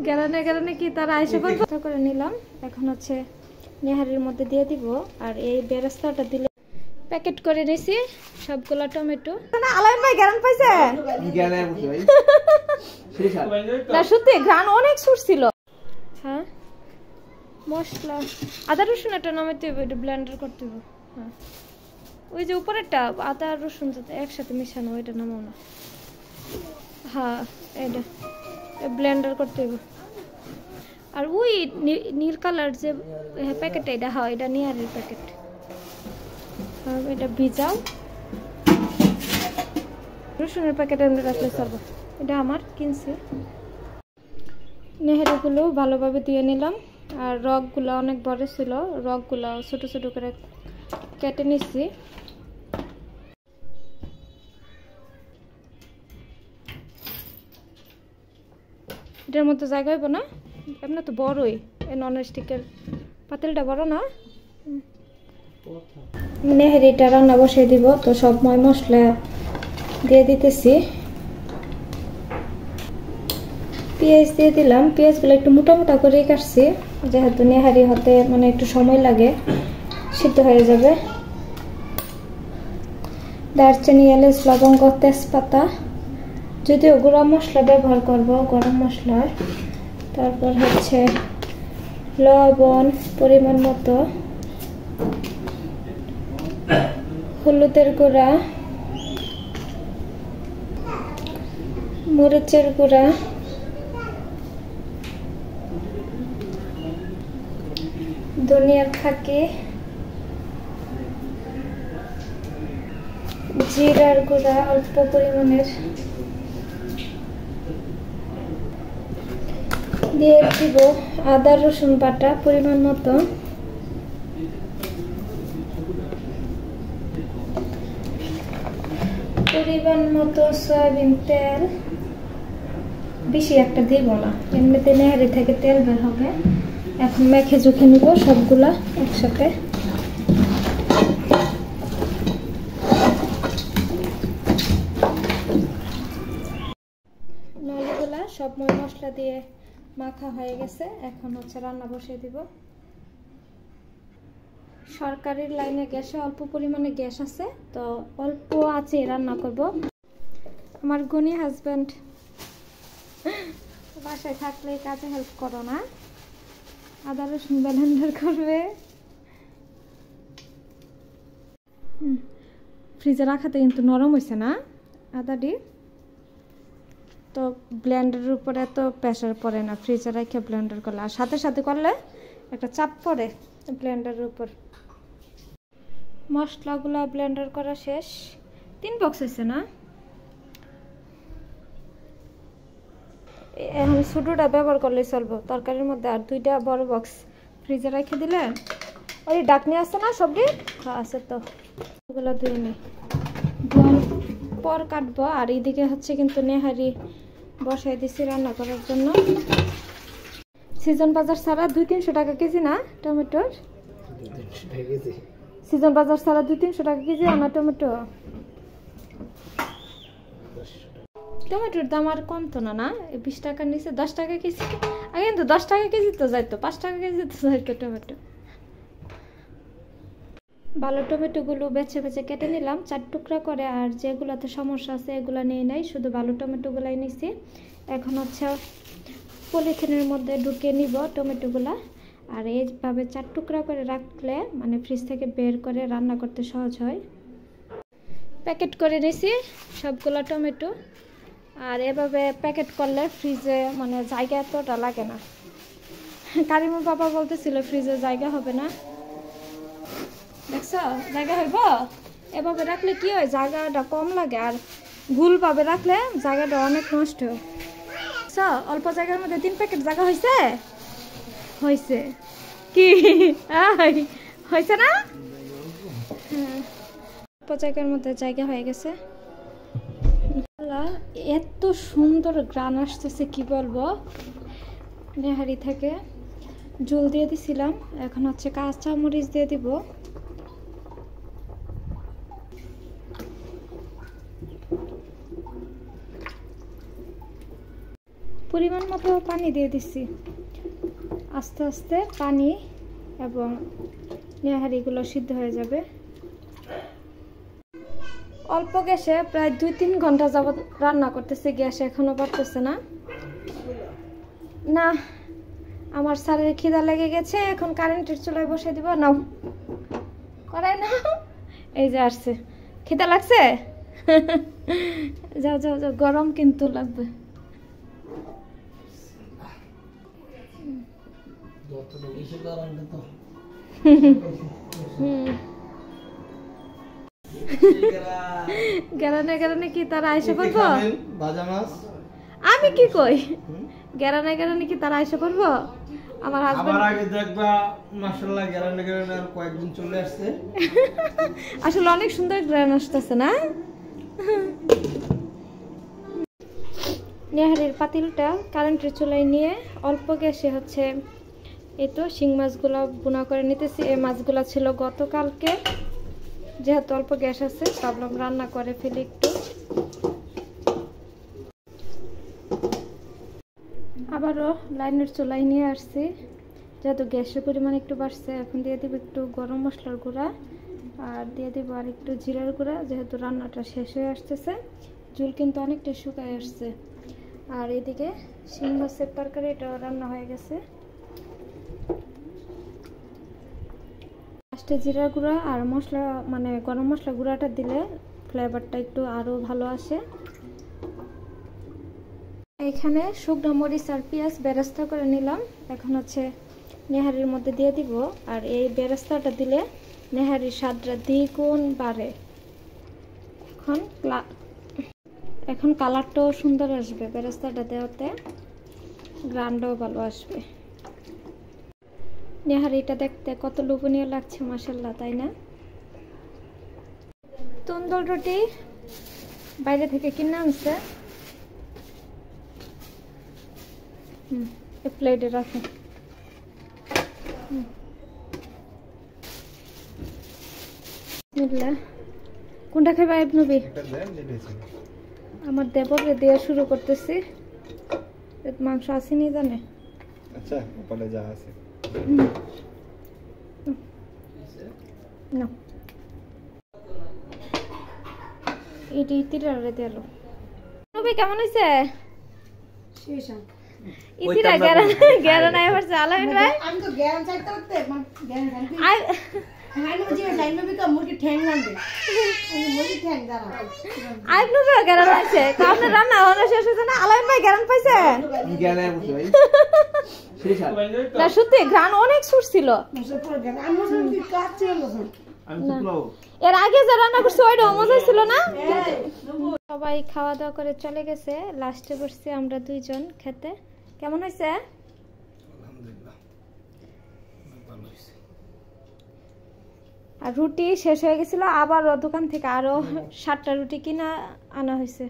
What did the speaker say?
গেরানে গেরানে কি তারা আইসে কথা করে নিলাম। এখন হচ্ছে নেহারির মধ্যে দিয়ে দিব। আর এই বেরেস্তাটা দিলে প্যাকেট করে নিছি সবগুলা টমেটো। আলাইন ভাই গ্রান পাইছে? না সত্যি গ্রান অনেক সুর ছিল। হ্যাঁ মশলা আদা রসুন একটা নামাইতে হবে, এটা ব্লেন্ডার করতে হবে। হ্যাঁ ওই যে উপরেরটা আদা রসুন যাতে একসাথে মিশানো, ওইটা নামাও না। হ্যাঁ এটা ব্লেন্ডার করতে হবে। আর ওই নীল কালার যে প্যাকেট, এটা হয় এটা নিয়ারের প্যাকেট। এটা ভিজাও রসুনের প্যাকেট এনে রাখলে চলবে। এটা আমার কিনছি। নেহারিগুলো ভালোভাবে দিয়ে নিলাম। আর রগগুলো অনেক বড় ছিল, রগগুলো ছোট ছোট করে কেটে নিচ্ছি। এটার মধ্যে জায়গা হইব না, এমনি তো বড়ই। এই নন স্টিকের পাতিলটা বড় না। নেহারিটা রান্না বসিয়ে দিব, তো সব মশলা দিয়ে দিতেছি। পেঁয়াজ দিয়ে দিলাম। পেঁয়াজগুলো একটু মোটা মোটা করেই কাটছি, যেহেতু নেহারি হতে মানে একটু সময় লাগে, সিদ্ধ হয়ে যাবে। দারচিনি, এলাচ, লবঙ্গ, তেজপাতা, যদিও গুঁড়া মশলা ব্যবহার করব, গরম মশলার। তারপর হচ্ছে লবণ পরিমাণ মতো, হলুদের গুঁড়া, মরিচের গুঁড়া, ধনিয়ার ফাঁকি, জিরার গুঁড়া অল্প পরিমাণের দিয়ে দিব, আদা রসুন বাটা পরিমাণ মতো, পরিমাণ মতো সয়াবিন তেল। বেশি একটা দিব না, এমনিতে নেহারি থেকে তেল বের হবে। এখন মেখে জুখে নিব সবগুলা একসাথে। নলগুলা সব মশলা দিয়ে মাখা হয়ে গেছে। এখন হচ্ছে রান্না বসিয়ে দিব। সরকারি লাইনে গ্যাসে অল্প পরিমাণে গ্যাস আছে, তো অল্প আছে রান্না করব। আমার গুণী হাজব্যান্ড বাসায় থাকলে কাজে হেল্প করো না, আদা রসুন ব্লেন্ডার করবে। ফ্রিজে রাখাতে কিন্তু নরম হয়েছে না আদাটি, তো ব্লেন্ডারের উপরে এত প্রেশার পড়ে না ফ্রিজে রেখে ব্লেন্ডার করলে। আর সাথে সাথে করলে একটা চাপ পড়ে ব্লেন্ডারের উপর। মশলাগুলো ব্লেন্ডার করা শেষ। 3 বক্স হয়েছে না। এখন ছোটোটা ব্যবহার করলে চলবো তরকারির মধ্যে। আর 2টা বড় বক্স ফ্রিজে রেখে দিলে, ওই ডাকনি আছে না সবজি আছে, তো ওগুলো ধুয়ে নিই, পর কাটবো। আর এইদিকে হচ্ছে কিন্তু নেহারি বসাই দিছি রান্না করার জন্য। সিজন বাজার ছাড়া 200-300 টাকা কেজি না টমেটোর? সিজন বাজার ছাড়া 200-300 টাকা কেজি আনা টমেটো। টমেটোর দাম আর কমতো না, না 20 টাকার নিচে 10 টাকা কেজি। আগে কিন্তু 10 টাকা কেজি তো যাইতো, 5 টাকা কেজি তো যাইতো টমেটো। ভালো টমেটোগুলো বেছে বেছে কেটে নিলাম 4 টুকরা করে। আর যেগুলোতে সমস্যা আছে এগুলো নিয়ে নেই, শুধু ভালো টমেটোগুলাই নিছি। এখন হচ্ছে পলিথিনের মধ্যে ঢুকিয়ে নিব টমেটোগুলা। আর এইভাবে 4 টুকরা করে রাখলে মানে ফ্রিজ থেকে বের করে রান্না করতে সহজ হয়। প্যাকেট করে নিছি সবগুলো টমেটো। আর এভাবে প্যাকেট করলে ফ্রিজে মানে জায়গা এতটা লাগে না। কারিমুর বাবা বলতেছিল ফ্রিজে জায়গা হবে না, দেখছো জায়গা হইব। এভাবে রাখলে কি হয়, জায়গাটা কম লাগে। আর ভুলভাবে রাখলে জায়গাটা অনেক নষ্ট হয়। অল্প জায়গার মধ্যে 3 প্যাকেট জায়গা হয়েছে হয়েছে কি হয়েছে না? অল্প জায়গার মধ্যে জায়গা হয়ে গেছে। এত সুন্দর গ্রান আসতেছে কি বলবো। নেহারি থেকে ঝোল দিয়ে দিছিলাম, এখন হচ্ছে কাঁচা মরিচ দিয়ে দিব। পরিমাণ মতো পানি দিয়ে দিচ্ছি, আস্তে আস্তে পানি এবং নেহারিগুলো সিদ্ধ হয়ে যাবে। অল্প গ্যাসে প্রায় 2-3 ঘন্টা যাবত রান্না করতেছে, গ্যাস এখনো বাড়তেছে না। না, আমার স্যারের খিদা লেগে গেছে, এখন কারেন্টের চুলায় বসে দিব। নাও করাই না, এই যে আসছে। খিদা লাগছে? যাও যাও যাও, গরম কিন্তু লাগবে। গেরানে গেরানে কি তারা আইসা পড়বো? আমি কি কই, গেরানে গেরানে কি তারা আইসা পড়বো? আমার হাজবেন্ড আবার আগে দেখবা মাশাআল্লাহ গেরানে গেরানে আর কয়েকদিন চলে আসছে। আসলে অনেক সুন্দর গ্রান আসতেছে না? নেহারির পাতিলটা কারেন্টের চুলায় নিয়ে অল্প গ্যাসে হচ্ছে এই তো শিং মাছগুলো বোনা করে নিতেছি। এই মাছগুলো ছিল গতকালকে, যেহেতু অল্প গ্যাস আছে ভাবলাম রান্না করে ফেলি একটু। আবারও লাইনের চুলায় নিয়ে আসছি, যেহেতু গ্যাসের পরিমাণ একটু বাড়ছে। এখন দিয়ে দিব একটু গরম মশলার গুঁড়া আর দিয়ে দিব আর একটু জিরার গুঁড়া, যেহেতু রান্নাটা শেষ হয়ে আসতেছে। ঝোল কিন্তু অনেকটা শুকায় আসছে। আর এদিকে শিং মাছের তরকারি এটাও রান্না হয়ে গেছে। লাস্টে জিরার গুঁড়া আর মশলা মানে গরম মশলা গুঁড়াটা দিলে ফ্লেভারটা একটু আরও ভালো আসে। এখানে শুকনো মরিচ আর পেঁয়াজ বেরেস্তা করে নিলাম, এখন হচ্ছে নেহারির মধ্যে দিয়ে দিব। আর এই বেরেস্তাটা দিলে নেহারির স্বাদটা দ্বিগুণ বাড়ে। এখন কালারটাও সুন্দর আসবে, বেরেস্তাটা দেওয়াতে গ্রান্ডও ভালো আসবে। নেহারিটা দেখতে কত লোভনীয় লাগছে মাশাআল্লাহ, তাই না? তন্দুর রুটি বাইরে থেকে কিনে আনছে, প্লেটে রাখো। কোনটা খাইবা নবী? আমার দেবরে দিয়ে শুরু করতেছি। মাংস আসেনি জানে। আচ্ছা, ওপারে যা আছে না, এটি তিরারে দিল। নবী কেমন হয়েছে? ইতিরা গ্যারান গ্যারান আই পারছে আলামিন ভাই। আমি তো গ্যারান চাইতে করতে গ্যারান আই হাই নবী লাইন নবী কা মুরগি ঠ্যাং রাঁধবে, আমি মুরগি ঠ্যাং দাঁড়া আই নবী গ্যারান আছে কামনে রান্না হলো শেষ হইছে না। আলামিন ভাই গ্যারান পাইছে? গ্যারান আইছে ভাই, শেষা না সত্যি গ্রান অনেক সুর ছিল। আমি মুরগি কাটছে লসন, আমি তো প্লাও এর আগে যে রান্না করছে ওইটা মজা ছিল না? সবাই খাওয়া দাওয়া করে চলে গেছে, লাস্টে বসছি আমরা দুইজন খেতে। কেমন হয়েছে? আলহামদুলিল্লাহ ভালো হয়েছে। আর রুটি শেষ হয়ে গেছিল, আবার দোকান থেকে আরো 7টা রুটি কিনা আনা হয়েছে।